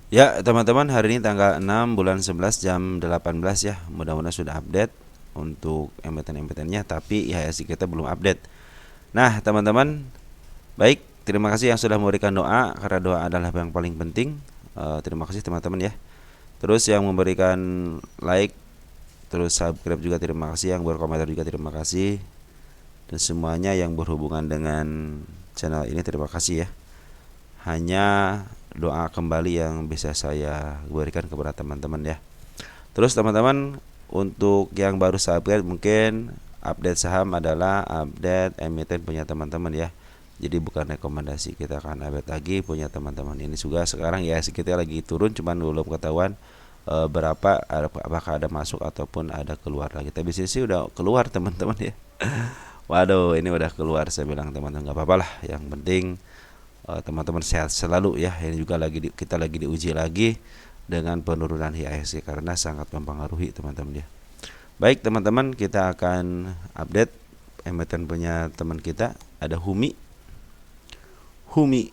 Ya, teman-teman, hari ini tanggal 6 bulan 11 jam 18 ya. Mudah-mudahan sudah update untuk emiten-emitennya, tapi IHSG kita belum update. Nah, teman-teman, baik, terima kasih yang sudah memberikan doa karena doa adalah yang paling penting. Terima kasih teman-teman ya. Terus yang memberikan like, terus subscribe juga terima kasih, yang berkomentar juga terima kasih. Dan semuanya yang berhubungan dengan channel ini terima kasih ya. Hanya doa kembali yang bisa saya berikan kepada teman-teman ya. Terus teman-teman, untuk yang baru subscribe mungkin update saham adalah update emiten punya teman-teman ya. Jadi bukan rekomendasi, kita akan update lagi punya teman-teman. Ini juga sekarang ya kita lagi turun, cuman belum ketahuan berapa, apakah ada masuk ataupun ada keluar lagi. Tapi sih udah keluar teman-teman ya. Waduh, ini udah keluar, saya bilang teman-teman nggak apa-apa lah. Yang penting teman-teman sehat selalu ya. Ini juga kita lagi diuji lagi dengan penurunan IHSG karena sangat mempengaruhi teman-teman ya. Baik teman-teman, kita akan update emiten punya teman kita, ada Humi. Humi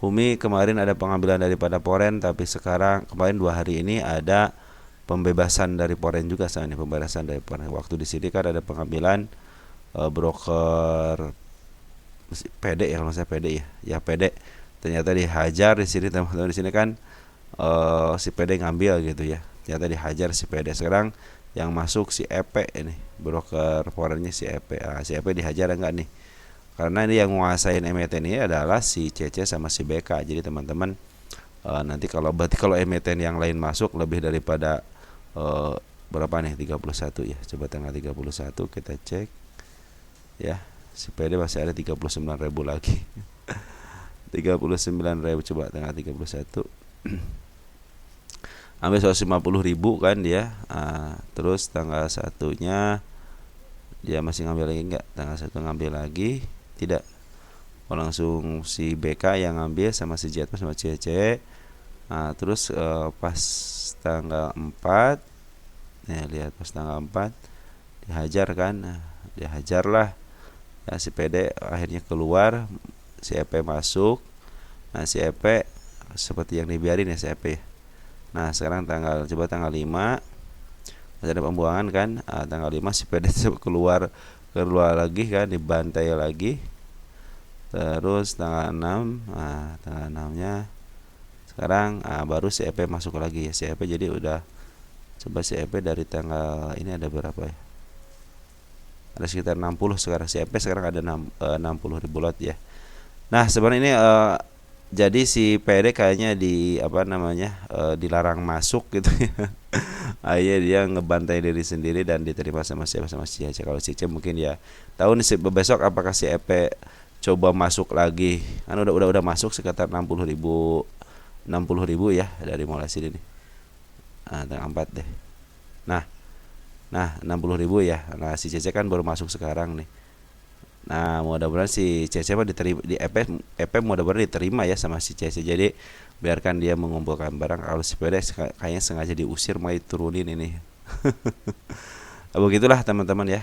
Humi kemarin ada pengambilan daripada Poren, tapi sekarang kemarin 2 hari ini ada pembebasan dari Poren juga. Ini pembebasan dari Poren. Waktu di sini kan ada pengambilan broker PD ya, kalau saya PD ya PD, ternyata dihajar di sini teman-teman. Di sini kan si PD ngambil gitu ya, ternyata dihajar si PD. Sekarang yang masuk si EP ini, broker foreignnya si EP. Si EP dihajar enggak nih, karena ini yang menguasain emiten ini adalah si CC sama si BK. Jadi teman-teman, nanti kalau emiten yang lain masuk lebih daripada berapa nih, 31 ya, coba tanggal 31 kita cek ya. Si PD masih ada 39.000 lagi. 39.000, coba tanggal 31 ambil 150.000 kan dia. Terus tanggal satunya dia masih ngambil lagi enggak? Tanggal 1 ngambil lagi tidak? Langsung si BK yang ngambil sama si Jetman sama CC. Terus pas tanggal 4 nih, lihat pas tanggal 4 dihajar kan. Dihajar lah ya, si PD akhirnya keluar, si EP masuk. Nah si EP seperti yang dibiarin ya si EP. Nah sekarang coba tanggal 5 masih ada pembuangan kan. Tanggal 5 si PD keluar lagi kan, dibantai lagi. Terus tanggal 6, tanggal 6 nya sekarang baru si EP masuk lagi ya. Si EP jadi udah, coba si EP dari tanggal ini ada berapa ya, ada sekitar 60 sekarang. Si EP sekarang ada 60.000 lot ya. Nah sebenarnya ini jadi si PD kayaknya dilarang masuk gitu ya. Akhirnya dia ngebantai diri sendiri dan diterima sama siapa, sama si CC. Kalau si CC mungkin ya tahu nih besok apakah si EP coba masuk lagi. Kan udah masuk sekitar 60.000 ya dari mulai sini nih. Tanggal 4 deh. Nah 60.000 ya. Nah si CC kan baru masuk sekarang nih. Nah mudah-mudahan si CC mah diterima di EP mudah-mudahan diterima ya sama si CC. Jadi biarkan dia mengumpulkan barang. Kalau si PD kayaknya sengaja diusir, mau turunin ini. Begitulah teman-teman ya.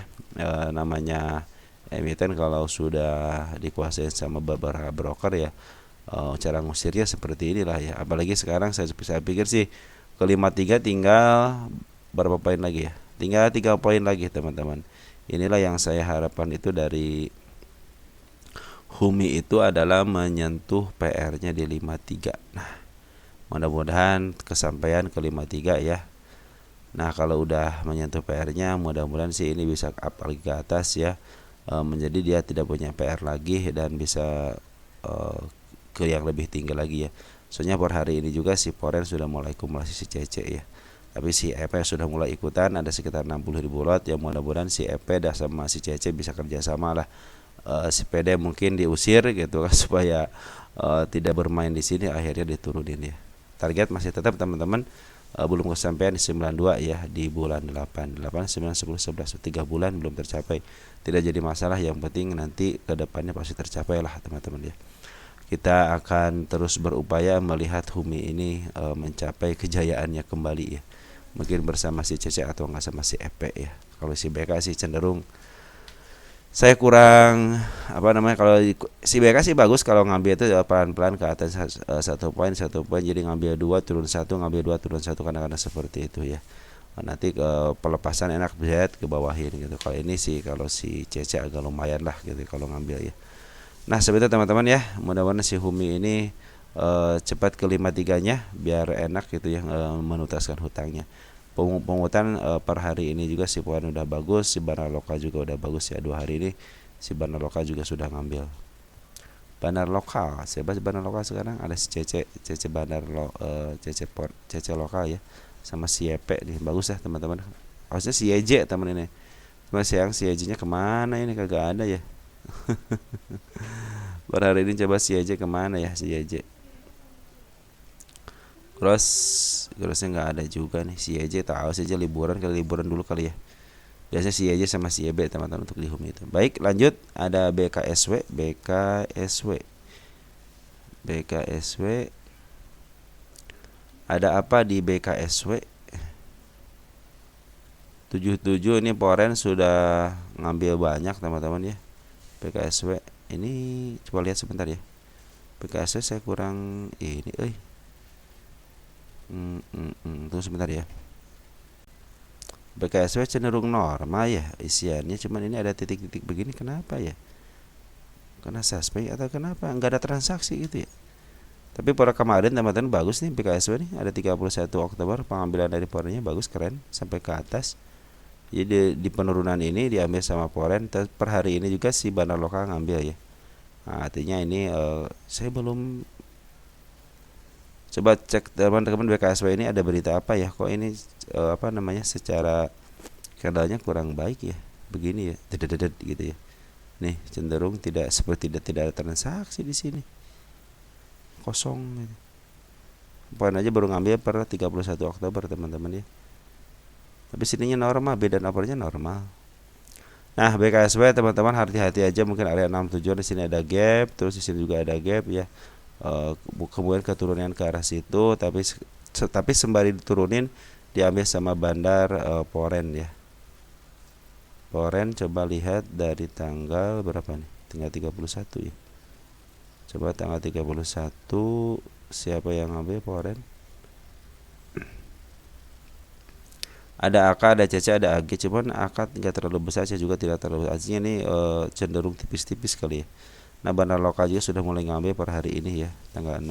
Namanya emiten kalau sudah dikuasai sama beberapa broker ya, cara ngusirnya seperti inilah ya. Apalagi sekarang saya pikir sih ke 53 tinggal berapa poin lagi ya, tinggal 3 poin lagi teman-teman. Inilah yang saya harapkan itu dari Humi, itu adalah menyentuh PR-nya di 53. Nah mudah-mudahan kesampaian ke 53 ya. Nah kalau udah menyentuh PR-nya, mudah-mudahan sih ini bisa up lagi ke atas ya, menjadi dia tidak punya PR lagi dan bisa ke yang lebih tinggi lagi ya. Soalnya per hari ini juga si Poren sudah mulai kumulasi si CC ya. Tapi si EP sudah mulai ikutan, ada sekitar 60.000 lot ya. Mudah-mudahan si EP dan sama si CC bisa kerjasama lah. Si PD mungkin diusir gitu kan supaya tidak bermain di sini, akhirnya diturunin ya. Target masih tetap teman-teman, belum kesampaian di 92 ya, di bulan 8, 9, 10, 11, 3 bulan belum tercapai. Tidak jadi masalah, yang penting nanti ke depannya pasti tercapai lah teman-teman ya. Kita akan terus berupaya melihat Humi ini mencapai kejayaannya kembali ya. Mungkin bersama si CC atau enggak sama si EP ya. Kalau si BK sih cenderung Saya kurang apa namanya, kalau si BK sih bagus kalau ngambil itu pelan-pelan ke atas satu poin jadi ngambil dua turun satu, ngambil dua turun satu, kadang-kadang seperti itu ya. Nanti ke pelepasan enak berat ke bawahin gitu. Kalau ini sih, kalau si Cece agak lumayan lah gitu kalau ngambil ya. Nah seperti itu teman-teman ya, mudah-mudahan si Humi ini cepat ke 53-nya biar enak gitu ya, menuntaskan hutangnya. Penghutang per hari ini juga si Puan udah bagus, si Banarloka juga udah bagus ya. 2 hari ini si Banarloka juga sudah ngambil. Bandar lokal, siapa bandar lokal sekarang? Ada si Cece, Cece Cece lokal ya, sama si Yepe nih, bagus ya teman-teman. Harusnya si Yeje teman ini, cuma siang si Yeje nya kemana ini, kagak ada ya. Pada hari ini coba si Yeje kemana ya, si Yeje. Grossnya nggak ada juga nih, si Yeje tahu saja liburan, kali liburan dulu kali ya. Biasanya si Yeje sama si Yebe teman-teman untuk di home itu. Baik lanjut, ada BKSW. Ada apa di BKSW? 77 ini Poren sudah ngambil banyak teman-teman ya. BKSW ini coba lihat sebentar ya. BKSW saya kurang ini tunggu sebentar ya. BKSW cenderung normal ya isiannya, cuman ini ada titik-titik begini, kenapa ya? Karena suspek atau kenapa? Enggak ada transaksi gitu ya. Tapi pada kemarin teman-teman bagus nih BKSW nih, ada 31 Oktober pengambilan dari Porennya bagus, keren sampai ke atas. Jadi di penurunan ini diambil sama Poren. Per hari ini juga si Bandar Lokal ngambil ya. Nah, artinya ini saya belum coba cek teman-teman BKSW ini ada berita apa ya, kok ini apa namanya, secara kendalanya kurang baik ya, begini ya, dedet gitu ya. Nih cenderung tidak, seperti tidak ada transaksi di sini, kosong gitu. Poin aja baru ngambil per 31 Oktober teman-teman ya. Tapi sininya normal, beda nomornya normal. Nah BKSW teman-teman hati-hati aja, mungkin area 67 di sini ada gap, terus di sini juga ada gap ya. Kemudian keturunan ke arah situ, tapi sembari diturunin diambil sama Bandar Poren ya. Poren coba lihat dari tanggal berapa nih, tinggal 31 ya. Coba tanggal 31 siapa yang ngambil Poren? Ada AK, ada CC, ada AG, cuman AK nggak terlalu besar, saya juga tidak terlalu, artinya ini cenderung tipis-tipis kali ya. Nah Bandar Lokal juga sudah mulai ngambil per hari ini ya, tanggal 6.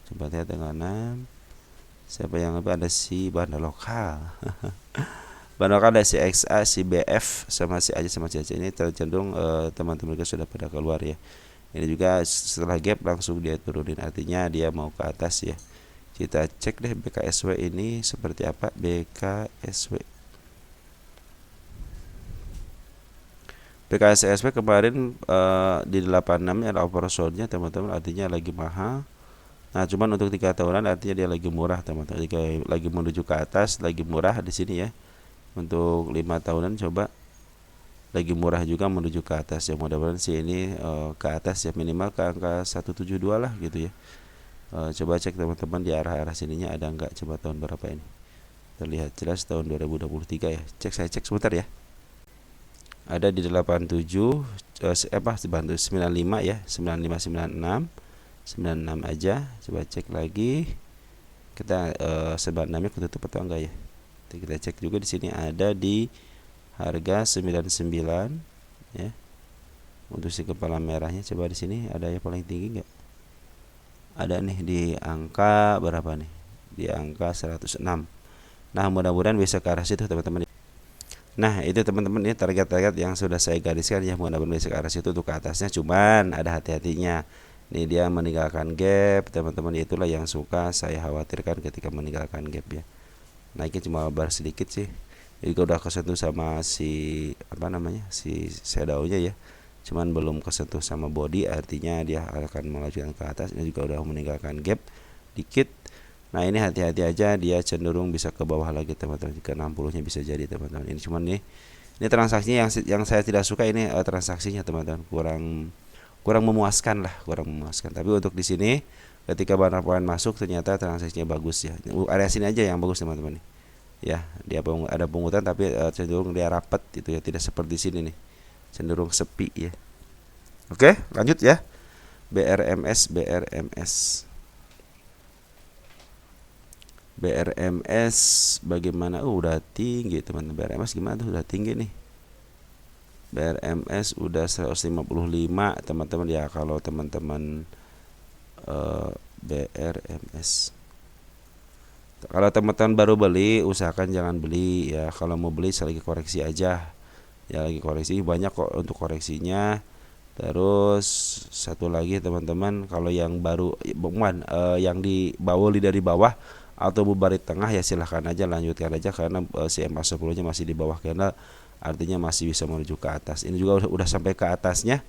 Coba lihat tanggal 6 siapa yang ngambil, ada si Bandar Lokal. Bandar Lokal ada si XA, si BF, sama si AJ sama CC. Ini tercenderung teman-teman juga sudah pada keluar ya. Ini juga setelah gap langsung dia turunin, artinya dia mau ke atas ya. Kita cek deh BKSW ini seperti apa. BKSW kemarin di 86 nya ada oversold-nya teman-teman, artinya lagi mahal. Nah cuman untuk 3 tahunan artinya dia lagi murah teman-teman, lagi menuju ke atas, lagi murah di sini ya. Untuk 5 tahunan coba lagi murah juga menuju ke atas ya. Mudah-mudahan sih ini ke atas ya, minimal ke angka 172 lah gitu ya. Coba cek teman-teman di arah-arah sininya ada enggak, coba tahun berapa ini, terlihat jelas tahun 2023 ya. Saya cek sebentar ya. Ada di 87 95 ya, 95 96 aja. Coba cek lagi kita 96 nya ketutup atau enggak ya. Kita cek juga di sini ada di harga 99 ya. Untuk si kepala merahnya coba di sini ada yang paling tinggi enggak? Ada nih di angka berapa nih, di angka 106. Nah mudah-mudahan bisa ke arah situ teman-teman. Nah itu teman-teman, ini target-target yang sudah saya gariskan ya, mudah-mudahan bisa ke arah situ. Untuk ke atasnya cuman ada hati-hatinya, ini dia meninggalkan gap teman-teman, itulah yang suka saya khawatirkan ketika meninggalkan gap ya. Naiknya cuma bar sedikit sih, juga udah kesentuh sama si apa namanya, si shadownya ya, cuman belum kesentuh sama body, artinya dia akan melanjutkan ke atas. Ini juga udah meninggalkan gap dikit. Nah ini hati-hati aja, dia cenderung bisa ke bawah lagi teman-teman, ke 60 nya bisa jadi teman-teman. Ini cuman nih, ini transaksinya yang saya tidak suka ini transaksinya teman-teman, kurang memuaskan lah, kurang memuaskan. Tapi untuk di sini ketika Bandar Poren masuk ternyata transaksinya bagus ya. Area sini aja yang bagus teman-teman nih. ya. Dia ada pungutan tapi cenderung dia rapat itu ya, tidak seperti sini nih, cenderung sepi ya. Oke, lanjut ya. BRMS BRMS bagaimana? Udah tinggi teman-teman. BRMS gimana tuh? Udah tinggi nih. BRMS udah 155 teman-teman ya. Kalau teman-teman BRMS, kalau teman-teman baru beli usahakan jangan beli ya. Kalau mau beli selagi koreksi aja ya, lagi koreksi banyak kok untuk koreksinya. Terus satu lagi teman-teman, kalau yang baru yang dibawali dari bawah atau bubar di tengah ya silahkan aja lanjutkan aja, karena si MA10 nya masih di bawah candle, artinya masih bisa menuju ke atas. Ini juga udah sampai ke atasnya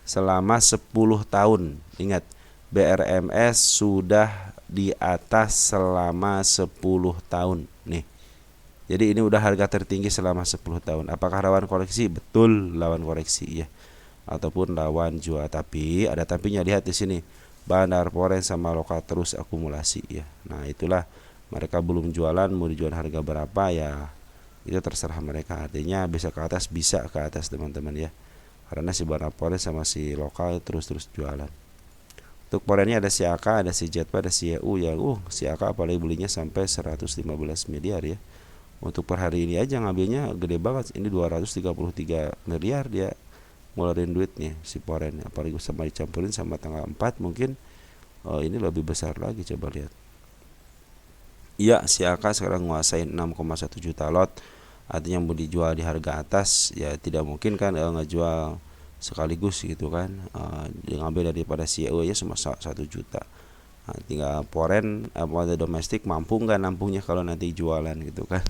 selama 10 tahun. Ingat, BRMS sudah di atas selama 10 tahun nih. Jadi ini udah harga tertinggi selama 10 tahun. Apakah lawan koreksi? Betul, lawan koreksi ya. Ataupun lawan jual, tapi ada tapinya. Lihat di sini, Bandar Forex sama lokal terus akumulasi ya. Nah, itulah mereka belum jualan, mau dijual harga berapa ya itu terserah mereka. Artinya bisa ke atas teman-teman ya. Karena si Bandar Forex sama si lokal terus jualan. Untuk porennya ada si AK, ada si JETPA, ada si EU ya. Si AK apalagi belinya sampai 115 miliar ya. Untuk per hari ini aja ngambilnya gede banget. Ini 233 miliar dia ngeluarin duitnya si poren, apalagi sama dicampurin sama tanggal 4 mungkin ini lebih besar lagi. Coba lihat iya, si AK sekarang nguasain 6,1 juta lot, artinya mau dijual di harga atas ya tidak mungkin kan ngejual sekaligus gitu kan. Ngambil daripada si EU ya cuma 1 juta. Nah, tinggal poren modal domestik mampu nggak nampungnya kalau nanti jualan gitu kan.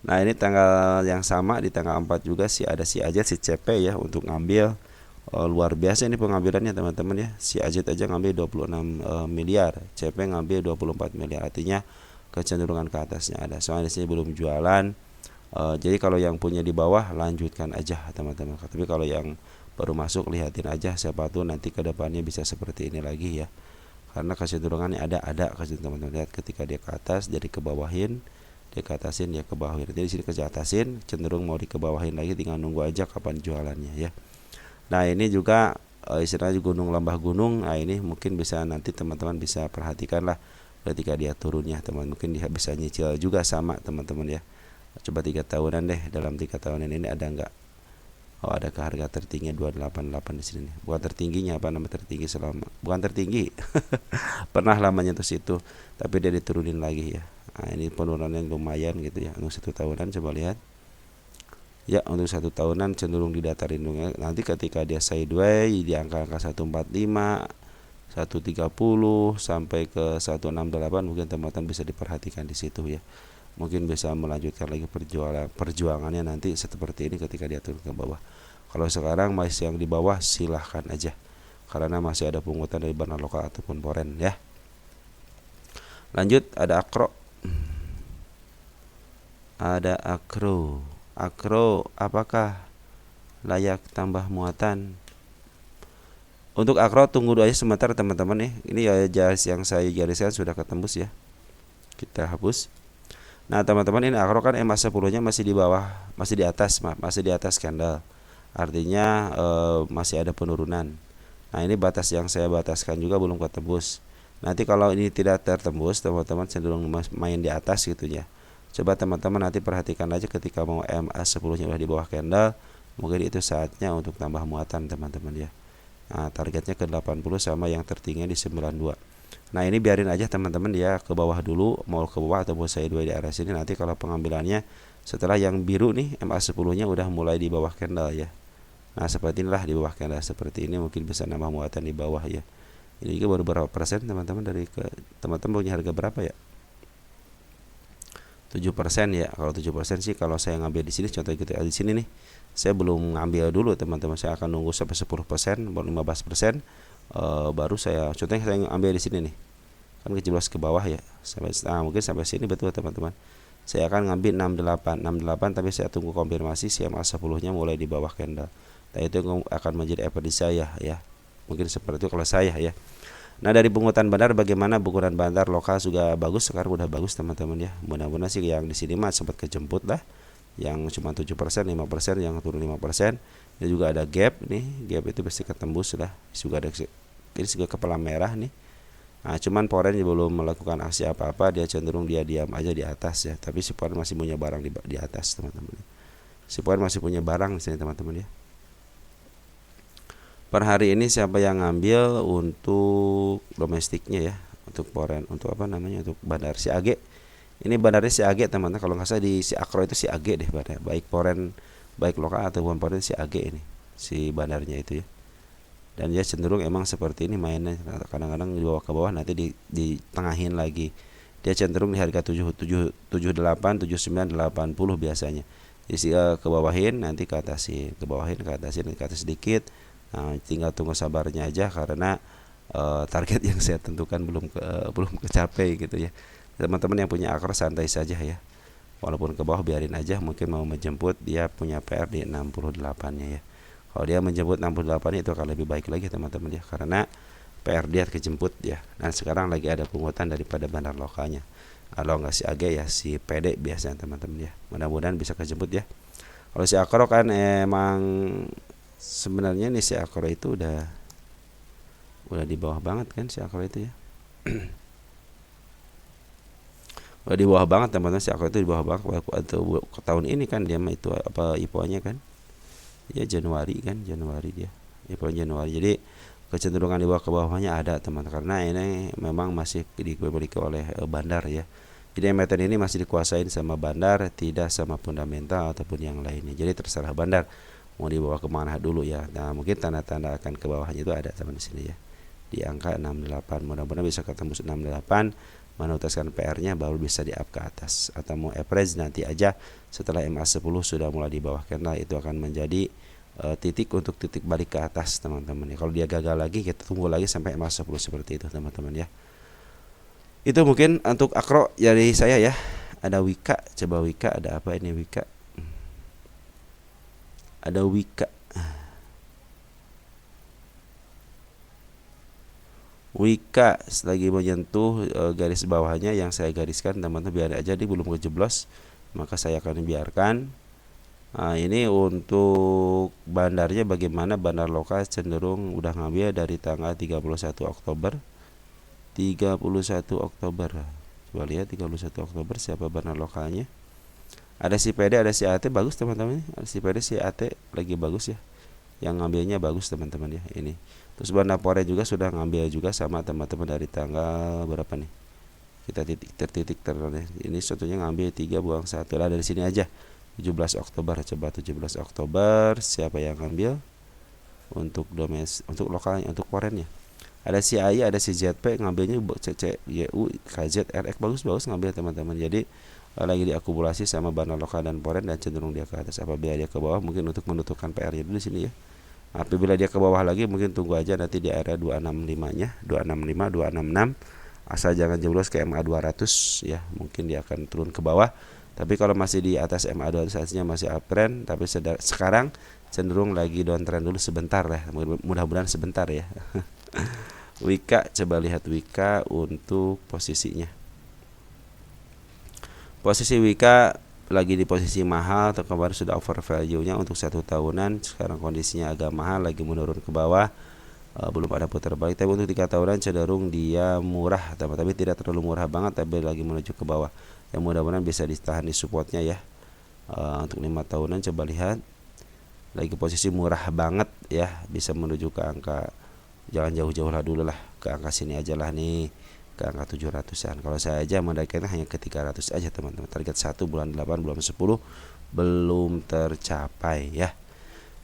Nah, ini tanggal yang sama di tanggal 4 juga ada si AZ, si CP ya untuk ngambil. Luar biasa ini pengambilannya teman-teman ya. Si AZ aja ngambil 26 miliar, CP ngambil 24 miliar. Artinya kecenderungan ke atasnya ada. Soalnya di sini belum jualan. Jadi kalau yang punya di bawah lanjutkan aja teman-teman. Tapi kalau yang baru masuk lihatin aja, siapa tuh nanti ke depannya bisa seperti ini lagi ya. Karena kecenderungannya ada teman-teman. Lihat ketika dia ke atas jadi ke bawahin, dia ke atasin ya ke bawahin. Jadi di sini ke atasin, cenderung mau dikebawahin lagi, tinggal nunggu aja kapan jualannya ya. Nah, ini juga istilahnya gunung lembah gunung. Nah, ini mungkin bisa nanti teman-teman bisa perhatikan lah ketika dia turunnya, teman mungkin dia bisa nyicil juga sama teman-teman ya. Coba 3 tahunan deh, dalam 3 tahunan ini ada enggak? Ada ke harga tertinggi 288 di sini nih. Bukan tertingginya, apa nama tertinggi selama? Bukan tertinggi. Pernah lamanya terus itu, tapi dia diturunin lagi ya. Nah, ini penurunan yang lumayan gitu ya. Untuk 1 tahunan coba lihat. Ya, untuk 1 tahunan cenderung di datar lindungnya. Nanti ketika dia sideways di angka-angka 145, 130 sampai ke 168 mungkin teman-teman bisa diperhatikan di situ ya. Mungkin bisa melanjutkan lagi perjuangannya nanti seperti ini ketika dia turun ke bawah. Kalau sekarang masih yang di bawah silahkan aja, karena masih ada pungutan dari bandar lokal ataupun foreign ya. Lanjut, ada akro. Akro apakah layak tambah muatan? Untuk akro tunggu dulu aja sebentar teman-teman nih. Ini ya garis yang saya gariskan sudah ketembus ya. Kita hapus. Nah, teman-teman, ini akro kan MA10 nya masih di bawah, masih di atas candle. Artinya masih ada penurunan. Nah, ini batas yang saya bataskan juga belum ketembus. Nanti kalau ini tidak tertembus, teman-teman cenderung main di atas gitu ya. Coba teman-teman nanti perhatikan aja ketika mau MA10 nya udah di bawah candle, mungkin itu saatnya untuk tambah muatan teman-teman ya. Nah, targetnya ke 80 sama yang tertinggi di 92. Nah, ini biarin aja teman-teman ya ke bawah dulu, mau ke bawah atau mau saya dua di arah sini. Nanti kalau pengambilannya setelah yang biru nih MA10 nya udah mulai di bawah candle ya. Nah, seperti inilah di bawah candle seperti ini mungkin bisa nambah muatan di bawah ya. Ini juga baru berapa persen teman-teman dari teman-teman punya harga berapa ya? 7% ya. Kalau 7% sih kalau saya ngambil di sini, contoh gitu di sini nih. Saya belum ngambil dulu teman-teman, saya akan nunggu sampai 10%, baru 15%. Baru contohnya saya ambil di sini nih, kan kejeblos ke bawah ya, mungkin sampai sini betul teman-teman. Saya akan ngambil 68 tapi saya tunggu konfirmasi si MA10 nya mulai di bawah candle. Nah, itu akan menjadi efek di saya ya, mungkin seperti itu kalau saya ya. Nah, dari pungutan bandar bagaimana? Pungutan bandar lokal juga bagus, sekarang udah bagus teman-teman ya. Mudah-mudahan sih yang di sini mah sempat kejemput lah. Yang cuma 7%, 5%, yang turun 5%. Ini juga ada gap nih, gap itu pasti ketembus lah. Juga ada ini juga kepala merah nih. Nah, cuman foreign belum melakukan aksi apa-apa, dia cenderung dia diam aja di atas ya. Tapi si foreign masih punya barang di atas teman-teman. Si foreign masih punya barang di sini teman-teman ya. Per hari ini siapa yang ngambil untuk domestiknya ya, untuk foreign, untuk apa namanya, untuk bandar si AG. Ini bandarnya si AG teman-teman, kalau nggak salah di si Akro itu si AG deh bandar, baik foreign, baik lokal ataupun foreign si AG ini, si bandarnya itu ya. Dan dia cenderung emang seperti ini mainnya, kadang-kadang di bawah ke bawah nanti di tengahin lagi. Dia cenderung di harga 78, 79, 80 biasanya. Jadi ke bawahin nanti ke atasin, ke bawahin ke atasin, ke atas sedikit. Nah, tinggal tunggu sabarnya aja karena target yang saya tentukan belum kecapai gitu ya. Teman-teman yang punya akar santai saja ya. Walaupun ke bawah biarin aja, mungkin mau menjemput dia punya PR di 68-nya ya. Kalau dia menjemput 68 itu akan lebih baik lagi teman-teman ya, karena PR dia kejemput ya. Dan sekarang lagi ada pungutan daripada bandar lokalnya. Kalau nggak si AG ya si PD biasanya teman-teman ya. Mudah-mudahan bisa kejemput ya. Kalau si Akro kan emang sebenarnya nih si Akro itu udah di bawah banget kan si Akro itu ya. Udah di bawah banget teman-teman, si Akro itu di bawah banget atau tahun ini kan dia mah itu apa IPO-nya kan. Ya Januari kan, Januari dia. IPO Januari. Jadi kecenderungan di bawah ke bawahnya ada teman, karena ini memang masih dimiliki oleh bandar ya. Jadi emiten ini masih dikuasain sama bandar, tidak sama fundamental ataupun yang lainnya. Jadi terserah bandar mau dibawa kemana dulu ya. Nah, mungkin tanda-tanda akan ke bawahnya itu ada teman di sini ya. Di angka 68, mudah-mudahan bisa ketemu 68, menutaskan PR-nya baru bisa di up ke atas, atau mau average nanti aja setelah MA10 sudah mulai di bawah, karena itu akan menjadi titik untuk titik balik ke atas teman-teman ya. Kalau dia gagal lagi kita tunggu lagi sampai MA10 seperti itu teman-teman ya. Itu mungkin untuk Akro dari saya ya. Ada Wika, coba Wika ada apa ini Wika? Ada Wika. Wika lagi menyentuh garis bawahnya yang saya gariskan teman-teman, biar aja dia belum kejeblos, maka saya akan biarkan. Nah, ini untuk bandarnya bagaimana? Bandar lokal cenderung udah ngambil dari tanggal 31 Oktober. 31 Oktober. Coba lihat 31 Oktober siapa bandar lokalnya. Ada si PD, ada si AT, bagus teman-teman. Ada si PD, si AT lagi bagus ya. Yang ngambilnya bagus teman-teman ya ini. Terus bandar Pore juga sudah ngambil juga sama teman-teman dari tanggal berapa nih? Kita titik ini satunya ngambil 3 buang 1 lah dari sini aja. 17 Oktober, coba 17 Oktober siapa yang ngambil untuk untuk lokalnya, untuk foreignnya. Ada si AI, ada si ZP ngambilnya CCYU KZRX, bagus ngambil teman-teman. Jadi lagi diakumulasi sama bandar lokal dan foreign dan cenderung dia ke atas. Apabila dia ke bawah mungkin untuk menutupkan PR-nya dulu di sini ya. Apabila dia ke bawah lagi mungkin tunggu aja nanti di area 265-nya, 265, 266. Asal jangan jeblos ke MA 200 ya, mungkin dia akan turun ke bawah. Tapi kalau masih di atas MA 200 artinya masih uptrend, tapi sekarang cenderung lagi downtrend dulu sebentar ya. Mudah-mudahan sebentar ya. Wika, coba lihat Wika untuk posisinya. Posisi Wika lagi di posisi mahal, atau kemarin sudah over value-nya untuk 1 tahunan. Sekarang kondisinya agak mahal, lagi menurun ke bawah. Belum ada putar balik, tapi untuk 3 tahunan cenderung dia murah, tapi tidak terlalu murah banget, tapi lagi menuju ke bawah. Yang mudah-mudahan bisa ditahan di supportnya ya. Untuk 5 tahunan coba lihat lagi posisi murah banget ya, bisa menuju ke angka, jangan jauh-jauh lah dulu lah, ke angka sini aja lah nih, ke angka 700-an. Kalau saya aja mendekatnya hanya ke 300 aja teman-teman. Target 1 bulan 8 bulan 10 belum tercapai ya.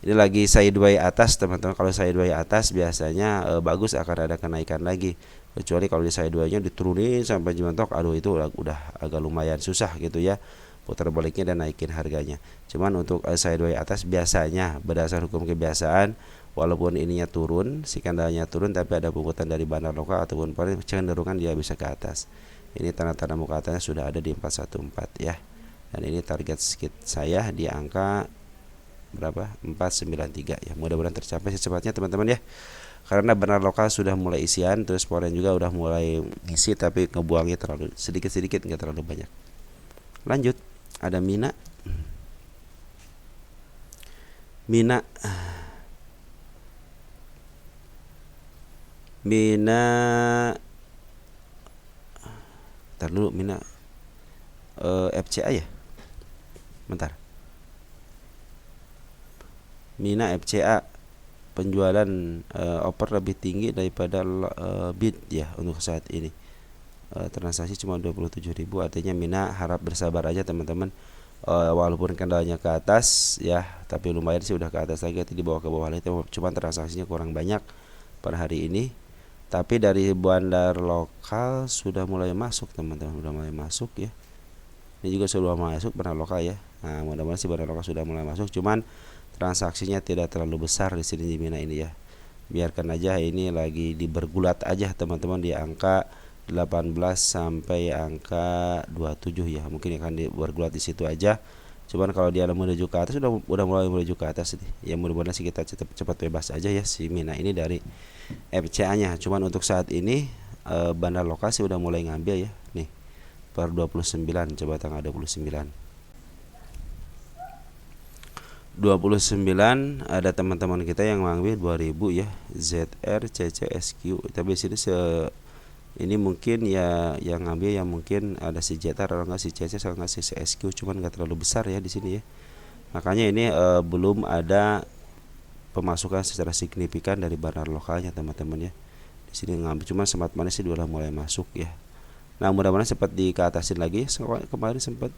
Ini lagi sideways atas teman-teman. Kalau sideways atas biasanya bagus, akan ada kenaikan lagi. Kecuali kalau di sideways-nya diturunin sampai mentok, aduh itu udah agak lumayan susah gitu ya, putar baliknya dan naikin harganya. Cuman untuk sideways atas biasanya berdasar hukum kebiasaan, walaupun ininya turun, si kandalnya turun, tapi ada pungutan dari bandar lokal ataupun foreign, cenderungan dia bisa ke atas. Ini tanda-tanda muka atasnya sudah ada di 414 ya. Dan ini target skit saya di angka berapa? 493 ya. Mudah-mudahan tercapai secepatnya teman-teman ya. karena benar lokal sudah mulai isian, terus foreign juga udah mulai ngisi tapi ngebuangnya terlalu sedikit-sedikit, nggak terlalu banyak. Lanjut, ada Mina. Mina Mina Ntar dulu, Mina FCA ya. Bentar. Mina FCA penjualan offer lebih tinggi daripada bid ya untuk saat ini. Transaksi cuma 27.000, artinya Mina harap bersabar aja teman-teman. Walaupun kendalanya ke atas ya, tapi lumayan sih udah ke atas lagi, di bawah ke bawah itu cuma transaksinya kurang banyak per hari ini. Tapi dari bandar lokal sudah mulai masuk teman-teman, sudah mulai masuk ya. Ini juga sudah masuk bandar lokal ya. Nah, mudah-mudahan sih bandar lokal sudah mulai masuk, cuman transaksinya tidak terlalu besar di sini di Mina ini ya. Biarkan aja ini lagi bergulat aja teman-teman di angka 18 sampai angka 27 ya. Mungkin akan bergulat di situ aja. Cuman kalau dia menuju ke atas udah mulai menuju ke atas nih. Ya mudah-mudahan sih kita cepat bebas aja ya si Mina ini dari FCA-nya. Cuman untuk saat ini bandar lokasi udah mulai ngambil ya. Nih per 29, coba tanggal 29 ada teman-teman kita yang ngambil 2000 ya, ZR CCSQ. Tapi di sini ini mungkin ya yang ngambil yang mungkin ada si ZR atau enggak si CC atau enggak si CSQ, cuman enggak terlalu besar ya di sini ya. Makanya ini belum ada pemasukan secara signifikan dari bandar lokalnya teman-teman ya. Di sini ngambil cuma Smart Money sih udah mulai masuk ya. Nah, mudah-mudahan sempat dikeatasin lagi. Kemarin sempat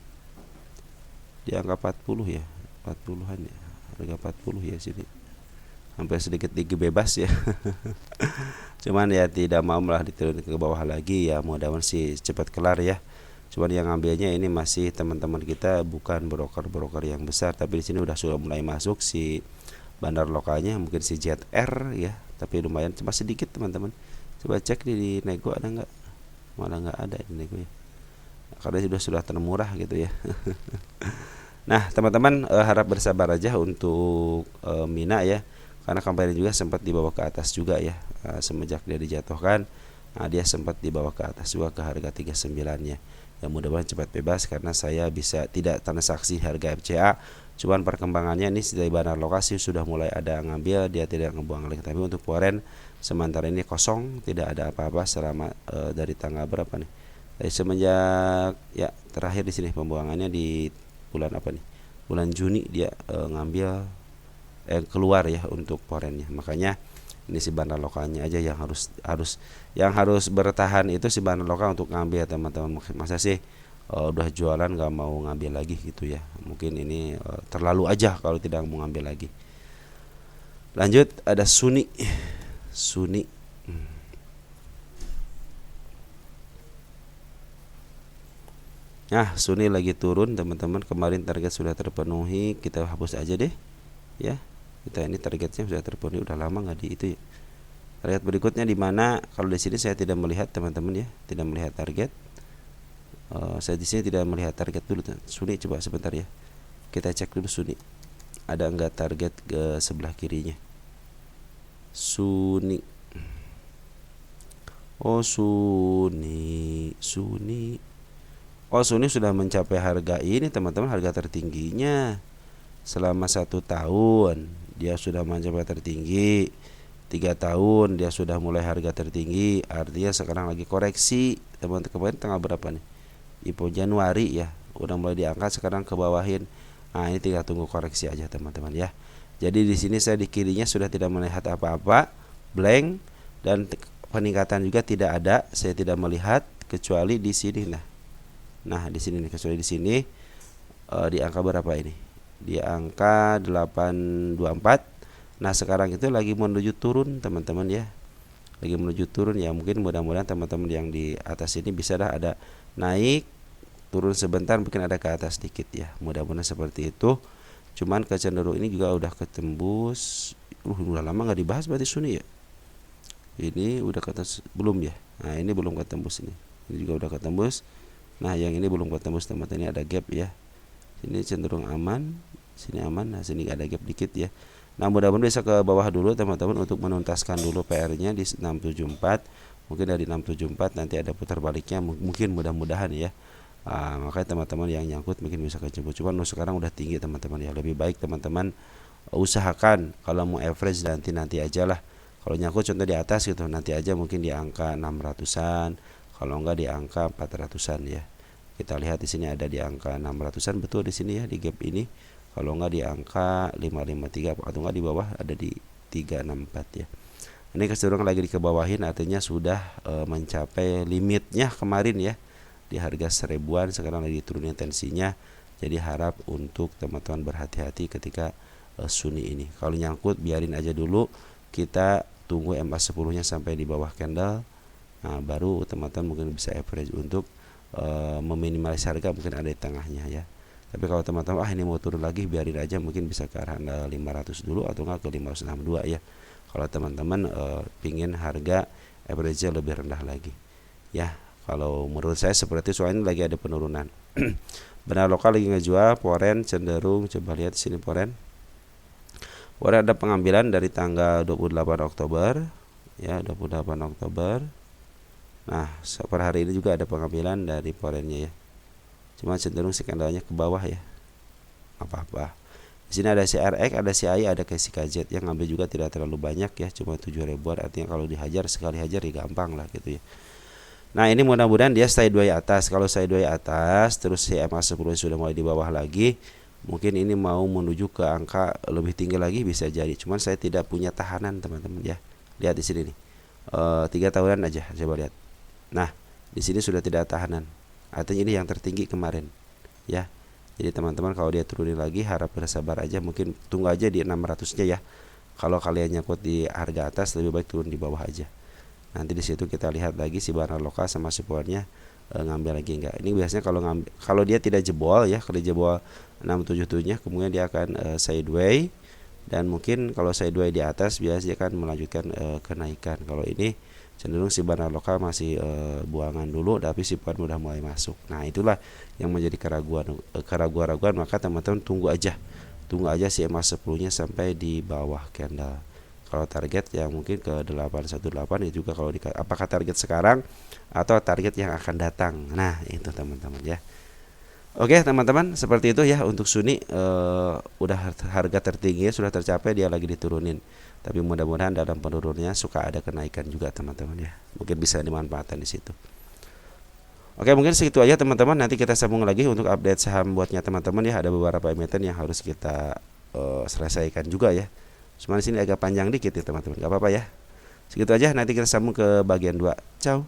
di angka 40 ya. 40-an ya. Harga 40 ya sini. Hampir sedikit tinggi bebas ya. Cuman ya tidak mau malah diturunkan ke bawah lagi ya. Mudah-mudahan sih cepat kelar ya. Cuman yang ngambilnya ini masih teman-teman kita, bukan broker-broker yang besar, tapi di sini sudah mulai masuk si bandar lokalnya, mungkin si ZR ya, tapi lumayan cuma sedikit teman-teman. Coba cek di nego ada nggak? Malah nggak ada di nego ya, karena sudah termurah gitu ya. Nah teman-teman harap bersabar aja untuk Mina ya, karena kemarin juga sempat dibawa ke atas juga ya, semenjak dia dijatuhkan. Nah, dia sempat dibawa ke atas juga ke harga 39 ya. Ya mudah-mudahan cepat bebas karena saya bisa tidak transaksi harga FCA. Cuman perkembangannya ini dari bandar lokasi sudah mulai ada ngambil, dia tidak ngebuang lagi. Tapi untuk foreign sementara ini kosong, tidak ada apa-apa selama dari tanggal berapa nih? Dari semenjak ya terakhir di sini pembuangannya di bulan apa nih? Bulan Juni dia ngambil keluar ya untuk foreignnya. Makanya ini si bandar lokalnya aja yang harus bertahan, itu si bandar lokal untuk ngambil teman-teman. Masa sih udah jualan nggak mau ngambil lagi gitu ya. Mungkin ini terlalu aja kalau tidak mau ngambil lagi. Lanjut ada Suni. Nah Suni lagi turun teman-teman. Kemarin target sudah terpenuhi, kita hapus aja deh ya. Kita ini targetnya sudah terpenuhi, udah lama nggak di itu ya. Target berikutnya di mana? Kalau di sini saya tidak melihat teman-teman ya, tidak melihat target. Saya di sini tidak melihat target dulu. Suni coba sebentar ya, kita cek dulu Suni ada enggak target ke sebelah kirinya. Suni, oh Suni, oh Suni sudah mencapai harga ini teman-teman, harga tertingginya selama 1 tahun. Dia sudah mencapai tertinggi. 3 tahun dia sudah mulai harga tertinggi, artinya sekarang lagi koreksi teman-teman. Kemarin tanggal berapa nih? IPO Januari ya, udah mulai diangkat, sekarang ke bawahin. Nah ini tinggal tunggu koreksi aja teman-teman ya. Jadi di sini saya di kirinya sudah tidak melihat apa-apa, blank, dan peningkatan juga tidak ada, saya tidak melihat kecuali di sini. Nah di sini nih, kecuali di sini di angka berapa ini? Di angka 824. Nah sekarang itu lagi menuju turun teman-teman ya, lagi menuju turun ya. Mungkin mudah-mudahan teman-teman yang di atas ini bisa dah ada naik, turun sebentar, mungkin ada ke atas sedikit ya, mudah-mudahan seperti itu. Cuman kecenderung ini juga udah ketembus. Udah lama nggak dibahas berarti Suni ya. Ini udah ke atas belum ya? Nah ini belum ketembus ini juga udah ketembus. Nah yang ini belum ketembus teman-teman, ini ada gap ya. Sini cenderung aman, sini aman. Nah sini ada gap dikit ya. Nah, mudah-mudahan bisa ke bawah dulu teman-teman untuk menuntaskan dulu PR-nya di 674. Mungkin dari 674 nanti ada putar baliknya, mungkin mudah-mudahan ya. Makanya teman-teman yang nyangkut mungkin bisa kejebak. Cuman sekarang udah tinggi teman-teman ya. Lebih baik teman-teman usahakan kalau mau average nanti aja lah. Kalau nyangkut contoh di atas gitu, nanti aja mungkin di angka 600-an, kalau enggak di angka 400-an ya. Kita lihat di sini ada di angka 600-an betul di sini ya, di gap ini. Kalau enggak di angka 553 atau enggak di bawah ada di 364 ya. Ini kecenderungan lagi dikebawahin, artinya sudah mencapai limitnya kemarin ya. Di harga 1000-an sekarang lagi turunin tensinya. Jadi harap untuk teman-teman berhati-hati ketika Suni ini. Kalau nyangkut biarin aja dulu, kita tunggu MA10 nya sampai di bawah candle. Nah, baru teman-teman mungkin bisa average untuk meminimalis harga, mungkin ada di tengahnya ya. Tapi kalau teman-teman ini mau turun lagi, biarin aja, mungkin bisa ke arah 500 dulu atau enggak ke 562 ya. Kalau teman-teman pingin harga average-nya lebih rendah lagi ya. Kalau menurut saya seperti soalnya lagi ada penurunan. Benar lokal lagi ngejual, foreign cenderung, coba lihat di sini foreign. Foreign ada pengambilan dari tanggal 28 Oktober ya, 28 Oktober. Nah, per hari ini juga ada pengambilan dari foreignnya ya. Cuma cenderung skandalnya ke bawah ya. Apa-apa. Di sini ada CRX, ada CI, ada KCKZ yang ngambil juga tidak terlalu banyak ya, cuma 7.000-an. Artinya kalau dihajar sekali hajar ya gampang lah gitu ya. Nah, ini mudah-mudahan dia sideways atas. Kalau sideways atas terus MA10 sudah mulai di bawah lagi, mungkin ini mau menuju ke angka lebih tinggi lagi bisa jadi. Cuman saya tidak punya tahanan teman-teman ya. Lihat di sini nih. 3 tahunan aja coba lihat. Nah, di sini sudah tidak tahanan. Artinya ini yang tertinggi kemarin ya. Jadi teman-teman kalau dia turunin lagi harap bersabar aja, mungkin tunggu aja di 600-nya ya. Kalau kalian nyangkut di harga atas lebih baik turun di bawah aja. Nanti di situ kita lihat lagi si barang lokal sama supportnya ngambil lagi enggak. Ini biasanya kalau dia tidak jebol ya, kalau jebol 677-nya kemudian dia akan sideways, dan mungkin kalau sideways di atas biasanya akan melanjutkan kenaikan. Kalau ini cenderung si barang lokal masih buangan dulu, tapi support udah mulai masuk. Nah, itulah yang menjadi keraguan-raguan, maka teman-teman tunggu aja si MA10-nya sampai di bawah candle. Kalau target yang mungkin ke 818 ya juga, kalau apakah target sekarang atau target yang akan datang. Nah, itu teman-teman ya. Oke teman-teman, seperti itu ya untuk Suni. Udah harga tertinggi sudah tercapai, dia lagi diturunin. Tapi mudah-mudahan dalam penurunnya suka ada kenaikan juga teman-teman ya. Mungkin bisa dimanfaatkan di situ. Oke, mungkin segitu aja teman-teman. Nanti kita sambung lagi untuk update saham buatnya teman-teman ya. Ada beberapa emiten yang harus kita selesaikan juga ya. Cuma di sini agak panjang dikit ya teman-teman. Gak apa-apa ya. Segitu aja, nanti kita sambung ke bagian 2. Ciao.